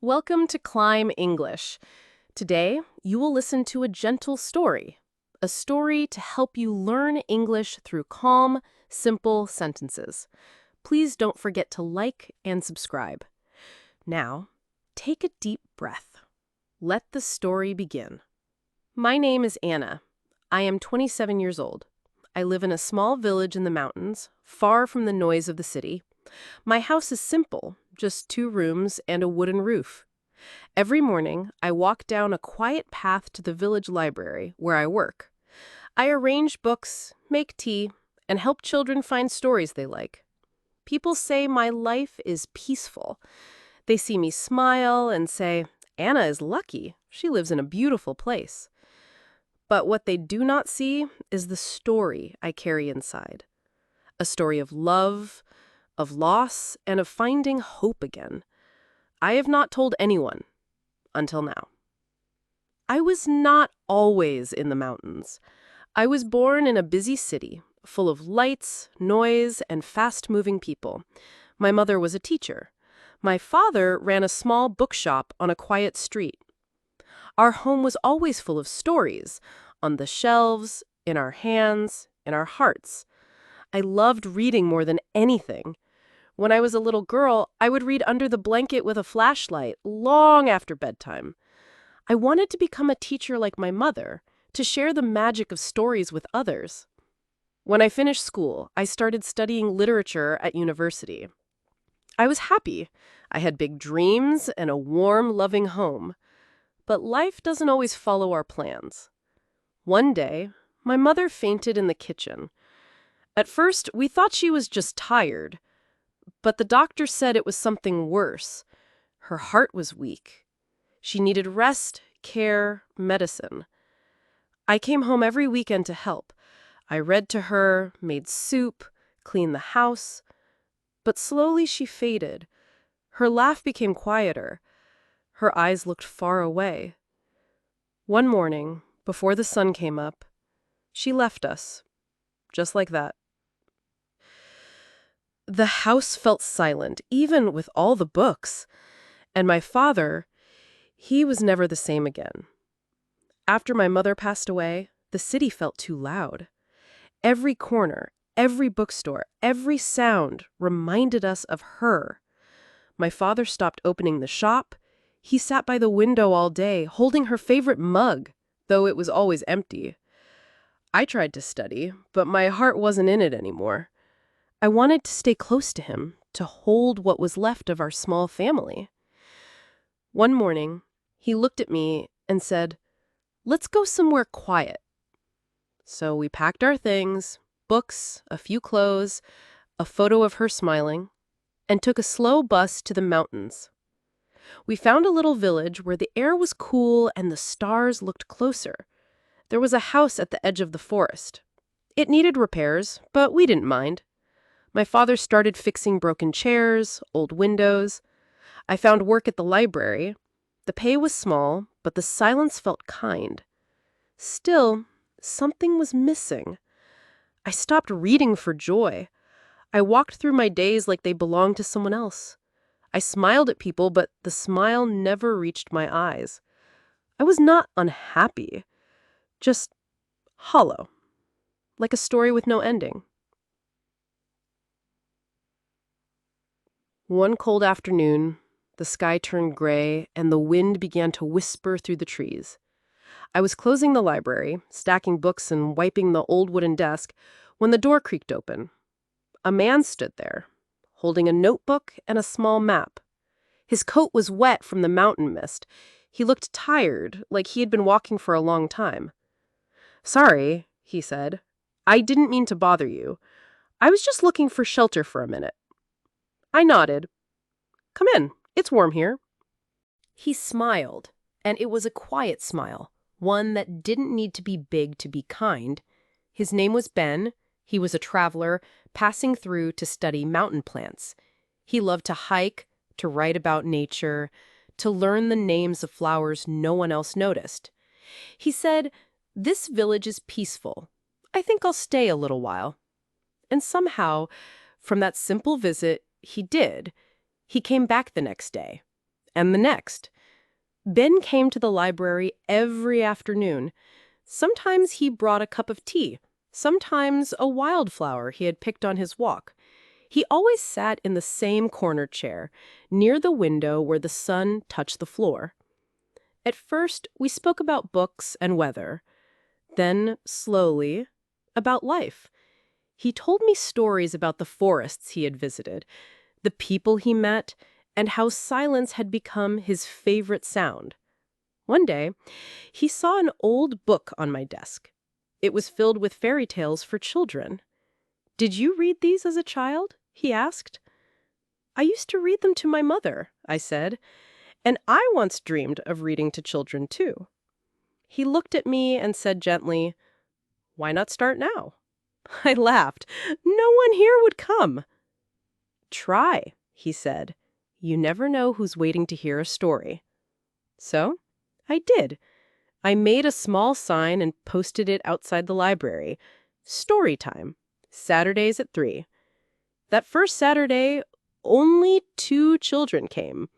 Welcome to Climb English. Today, you will listen to a gentle story, a story to help you learn English through calm, simple sentences. Please don't forget to like and subscribe. Now, take a deep breath. Let the story begin. My name is Anna. I am 27 years old. I live in a small village in the mountains, far from the noise of the city. My house is simple, just 2 rooms and a wooden roof. Every morning, I walk down a quiet path to the village library where I work. I arrange books, make tea, and help children find stories they like. People say my life is peaceful. They see me smile and say, Anna is lucky. She lives in a beautiful place. But what they do not see is the story I carry inside. A story of love, of loss, and of finding hope again. I have not told anyone until now. I was not always in the mountains. I was born in a busy city, full of lights, noise, and fast-moving people. My mother was a teacher. My father ran a small bookshop on a quiet street. Our home was always full of stories, on the shelves, in our hands, in our hearts. I loved reading more than anything. When I was a little girl, I would read under the blanket with a flashlight long after bedtime. I wanted to become a teacher like my mother, to share the magic of stories with others. When I finished school, I started studying literature at university. I was happy. I had big dreams and a warm, loving home. But life doesn't always follow our plans. One day, my mother fainted in the kitchen. At first, we thought she was just tired. But the doctor said it was something worse. Her heart was weak. She needed rest, care, medicine. I came home every weekend to help. I read to her, made soup, cleaned the house. But slowly she faded. Her laugh became quieter. Her eyes looked far away. One morning, before the sun came up, she left us, just like that. The house felt silent, even with all the books. And my father, he was never the same again. After my mother passed away, the city felt too loud. Every corner, every bookstore, every sound reminded us of her. My father stopped opening the shop. He sat by the window all day, holding her favorite mug, though it was always empty. I tried to study, but my heart wasn't in it anymore. I wanted to stay close to him, to hold what was left of our small family. One morning, he looked at me and said, "Let's go somewhere quiet." So we packed our things, books, a few clothes, a photo of her smiling, and took a slow bus to the mountains. We found a little village where the air was cool and the stars looked closer. There was a house at the edge of the forest. It needed repairs, but we didn't mind. My father started fixing broken chairs, old windows. I found work at the library. The pay was small, but the silence felt kind. Still, something was missing. I stopped reading for joy. I walked through my days like they belonged to someone else. I smiled at people, but the smile never reached my eyes. I was not unhappy, just hollow, like a story with no ending. One cold afternoon, the sky turned gray and the wind began to whisper through the trees. I was closing the library, stacking books and wiping the old wooden desk, when the door creaked open. A man stood there, holding a notebook and a small map. His coat was wet from the mountain mist. He looked tired, like he had been walking for a long time. "Sorry," he said. "I didn't mean to bother you. I was just looking for shelter for a minute." I nodded. "Come in. It's warm here." He smiled, and it was a quiet smile, one that didn't need to be big to be kind. His name was Ben. He was a traveler, passing through to study mountain plants. He loved to hike, to write about nature, to learn the names of flowers no one else noticed. He said, "This village is peaceful. I think I'll stay a little while." And somehow, from that simple visit, he did. He came back the next day. and the next. Ben came to the library every afternoon. Sometimes he brought a cup of tea, sometimes a wildflower he had picked on his walk. He always sat in the same corner chair, near the window where the sun touched the floor. At first, we spoke about books and weather. Then, slowly, about life. He told me stories about the forests he had visited, the people he met, and how silence had become his favorite sound. One day, he saw an old book on my desk. It was filled with fairy tales for children. "Did you read these as a child?" he asked. "I used to read them to my mother," I said, "and I once dreamed of reading to children too." He looked at me and said gently, "Why not start now?" I laughed. No one here would come. "Try," he said. "You never know who's waiting to hear a story." So, I did. I made a small sign and posted it outside the library. Story time, Saturdays at 3. That first Saturday, only 2 children came.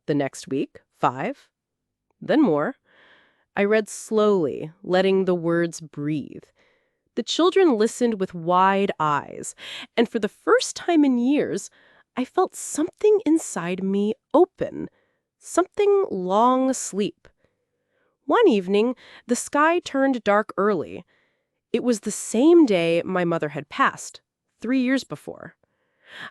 The next week, 5. Then more. I read slowly, letting the words breathe. The children listened with wide eyes, and for the first time in years, I felt something inside me open, something long asleep. One evening, the sky turned dark early. It was the same day my mother had passed, 3 years before.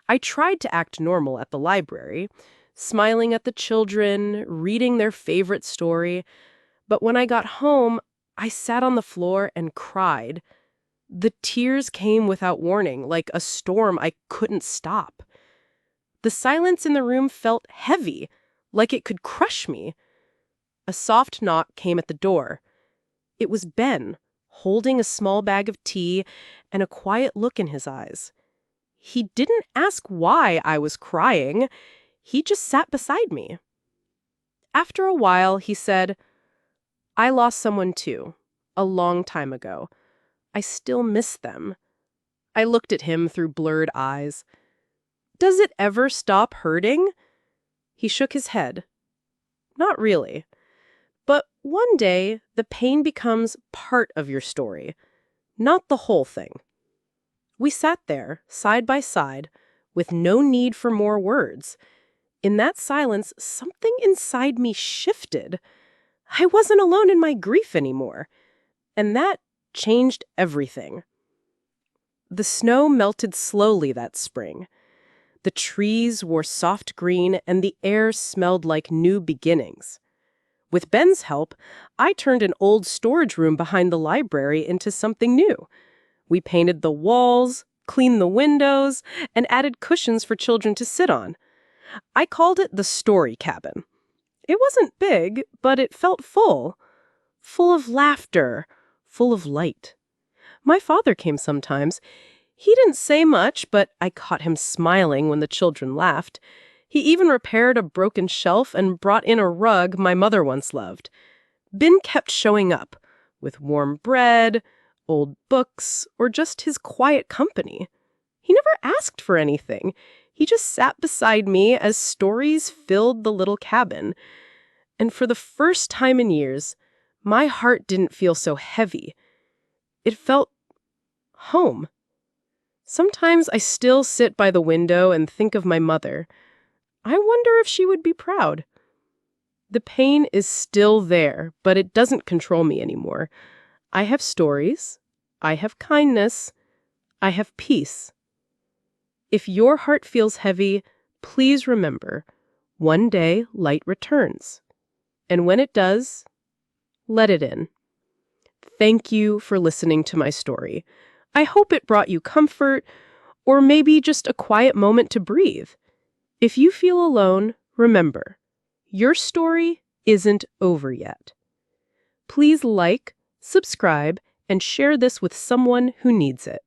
I tried to act normal at the library, smiling at the children, reading their favorite story. But when I got home, I sat on the floor and cried. The tears came without warning, like a storm I couldn't stop. The silence in the room felt heavy, like it could crush me. A soft knock came at the door. It was Ben, holding a small bag of tea and a quiet look in his eyes. He didn't ask why I was crying. He just sat beside me. After a while, he said, "I lost someone too, a long time ago. I still miss them." I looked at him through blurred eyes. "Does it ever stop hurting?" He shook his head. "Not really. But one day, the pain becomes part of your story, not the whole thing." We sat there, side by side, with no need for more words. In that silence, something inside me shifted. I wasn't alone in my grief anymore. And that changed everything. The snow melted slowly that spring. The trees wore soft green, and the air smelled like new beginnings. With Ben's help, I turned an old storage room behind the library into something new. We painted the walls, cleaned the windows, and added cushions for children to sit on. I called it the story cabin. It wasn't big, but it felt full of laughter, full of light. My father came sometimes. He didn't say much, but I caught him smiling when the children laughed. He even repaired a broken shelf and brought in a rug my mother once loved. Ben kept showing up, with warm bread, old books, or just his quiet company. He never asked for anything. He just sat beside me as stories filled the little cabin. And for the first time in years, my heart didn't feel so heavy. It felt home. Sometimes I still sit by the window and think of my mother. I wonder if she would be proud. The pain is still there, but it doesn't control me anymore. I have stories. I have kindness. I have peace. If your heart feels heavy, please remember, one day light returns. And when it does, let it in. Thank you for listening to my story. I hope it brought you comfort, or maybe just a quiet moment to breathe. If you feel alone, remember, your story isn't over yet. Please like, subscribe, and share this with someone who needs it.